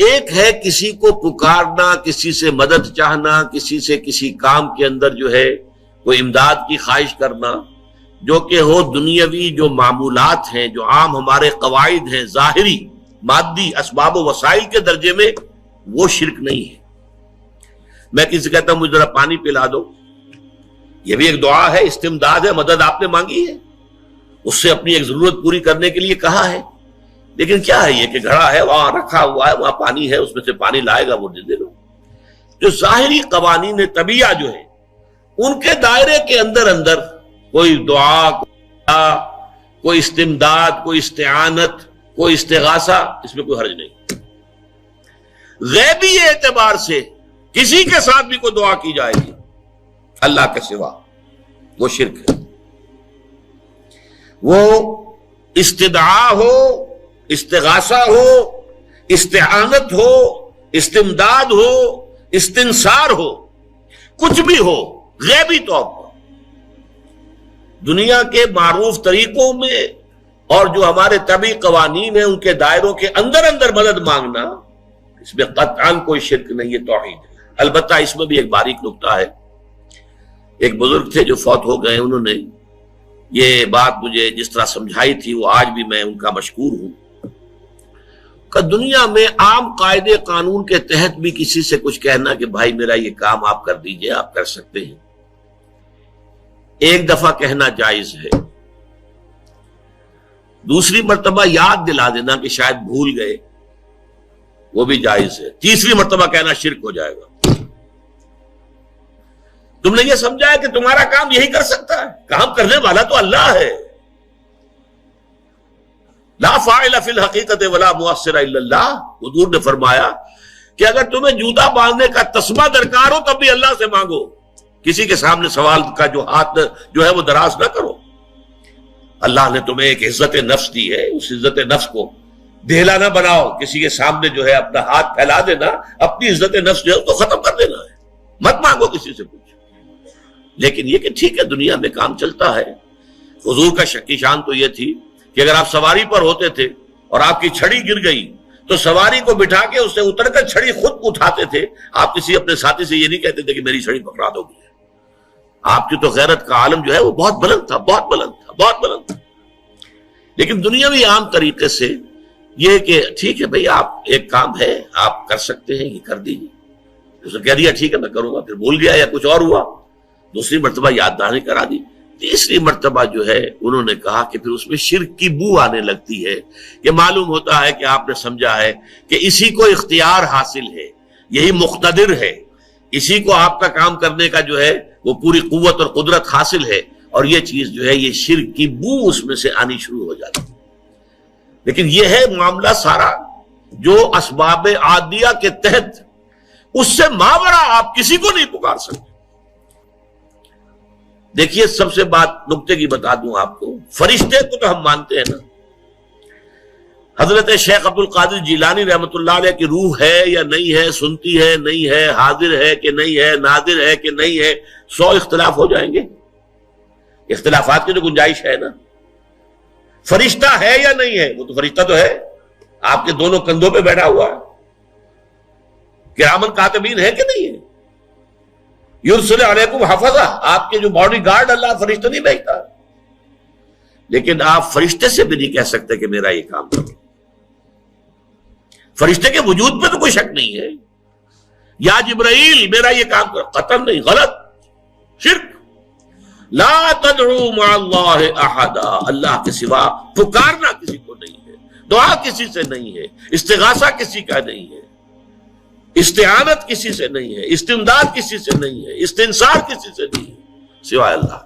ایک ہے کسی کو پکارنا، کسی سے مدد چاہنا، کسی سے کسی کام کے اندر جو ہے کوئی امداد کی خواہش کرنا، جو کہ ہو دنیاوی جو معمولات ہیں، جو عام ہمارے قواعد ہیں، ظاہری مادی اسباب و وسائل کے درجے میں، وہ شرک نہیں ہے۔ میں کسی سے کہتا ہوں مجھے ذرا پانی پلا دو، یہ بھی ایک دعا ہے، استمداد ہے، مدد آپ نے مانگی ہے، اس سے اپنی ایک ضرورت پوری کرنے کے لیے کہا ہے، لیکن کیا ہے یہ کہ گھڑا ہے وہاں رکھا ہوا ہے، وہاں پانی ہے، اس میں سے پانی لائے گا وہ دے دو۔ جو ظاہری قوانین طبیعہ جو ہے ان کے دائرے کے اندر اندر کوئی دعا، کوئی استمداد، کوئی استعانت، کوئی استغاثہ، اس میں کوئی حرج نہیں۔ غیبی اعتبار سے کسی کے ساتھ بھی کوئی دعا کی جائے گی اللہ کے سوا، وہ شرک ہے۔ وہ استدعا ہو، استغاثہ ہو، استعانت ہو، استمداد ہو، استنصار ہو، کچھ بھی ہو، غیبی طور پر دنیا کے معروف طریقوں میں اور جو ہمارے طبعی قوانین ہیں ان کے دائروں کے اندر اندر مدد مانگنا، اس میں قطعاً کوئی شرک نہیں ہے، توحید ہے۔ البتہ اس میں بھی ایک باریک نکتہ ہے۔ ایک بزرگ تھے جو فوت ہو گئے، انہوں نے یہ بات مجھے جس طرح سمجھائی تھی وہ آج بھی میں ان کا مشکور ہوں کہ دنیا میں عام قاعدے قانون کے تحت بھی کسی سے کچھ کہنا کہ بھائی میرا یہ کام آپ کر دیجئے، آپ کر سکتے ہیں، ایک دفعہ کہنا جائز ہے، دوسری مرتبہ یاد دلا دینا کہ شاید بھول گئے، وہ بھی جائز ہے، تیسری مرتبہ کہنا شرک ہو جائے گا۔ تم نے یہ سمجھا ہے کہ تمہارا کام یہی کر سکتا ہے، کام کرنے والا تو اللہ ہے۔ لا فاعل فی الحقیقت ولا مؤثر الا اللہ، حضور نے فرمایا کہ اگر تمہیں جوتا باندھنے کا تسمہ درکار ہو تب بھی اللہ سے مانگو، کسی کے سامنے سوال کا جو ہاتھ جو ہے وہ دراز نہ کرو۔ اللہ نے تمہیں ایک عزت نفس دی ہے، اس عزت نفس کو ڈھیلا نہ بناؤ، کسی کے سامنے جو ہے اپنا ہاتھ پھیلا دینا، اپنی عزت نفس جو ہے اس کو ختم کر دینا ہے، مت مانگو کسی سے کچھ۔ لیکن یہ کہ ٹھیک ہے دنیا میں کام چلتا ہے۔ حضور کا شکی شان تو یہ تھی کہ اگر آپ سواری پر ہوتے تھے اور آپ کی چھڑی گر گئی تو سواری کو بٹھا کے اس سے اتر کر چھڑی خود اٹھاتے تھے، آپ کسی اپنے ساتھی سے یہ نہیں کہتے تھے کہ میری چھڑی پکڑا دو گے۔ آپ کی تو غیرت کا عالم جو ہے وہ بہت بلند تھا، بہت بلند تھا، بہت بلند تھا۔ لیکن دنیاوی عام طریقے سے یہ کہ ٹھیک ہے بھئی آپ ایک کام ہے آپ کر سکتے ہیں، یہ کر دیجیے، اس نے کہہ دیا ٹھیک ہے میں کروں گا، پھر بھول گیا یا کچھ اور ہوا، دوسری مرتبہ یاد دہانی کرا دی، تیسری مرتبہ جو ہے انہوں نے کہا کہ پھر اس میں شرک کی بو آنے لگتی ہے کہ معلوم ہوتا ہے کہ آپ نے سمجھا ہے کہ اسی کو اختیار حاصل ہے، یہی مقتدر ہے، اسی کو آپ کا کام کرنے کا جو ہے وہ پوری قوت اور قدرت حاصل ہے، اور یہ چیز جو ہے یہ شرک کی بو اس میں سے آنی شروع ہو جاتی ہے۔ لیکن یہ ہے معاملہ سارا جو اسباب عادیہ کے تحت، اس سے ماورا آپ کسی کو نہیں پکار سکتے۔ دیکھیے سب سے بات نکتے کی بتا دوں آپ کو، فرشتے کو تو ہم مانتے ہیں نا، حضرت شیخ عبد القادر جیلانی رحمۃ اللہ علیہ کی روح ہے یا نہیں ہے، سنتی ہے نہیں ہے، حاضر ہے کہ نہیں ہے، ناظر ہے کہ نہیں ہے، 100 اختلاف ہو جائیں گے، اختلافات کی تو گنجائش ہے نا۔ فرشتہ ہے یا نہیں ہے، وہ تو فرشتہ تو ہے، آپ کے دونوں کندھوں پہ بیٹھا ہوا ہے، کرامن کاتبین ہے کہ نہیں ہے، یرسل علیکم حفظہ، آپ کے جو باڈی گارڈ اللہ فرشتہ نہیں بھیجتا، لیکن آپ فرشتے سے بھی نہیں کہہ سکتے کہ میرا یہ کام کرو۔ فرشتے کے وجود پہ تو کوئی شک نہیں ہے، یا جبرائیل میرا یہ کام کرو، قطعاً نہیں، غلط، شرک۔ لا تدعو مع اللہ احدا، اللہ کے سوا پکارنا کسی کو نہیں ہے، دعا کسی سے نہیں ہے، استغاثہ کسی کا نہیں ہے، استعانت کسی سے نہیں ہے، استمداد کسی سے نہیں ہے، استنصار کسی سے نہیں ہے سوائے اللہ۔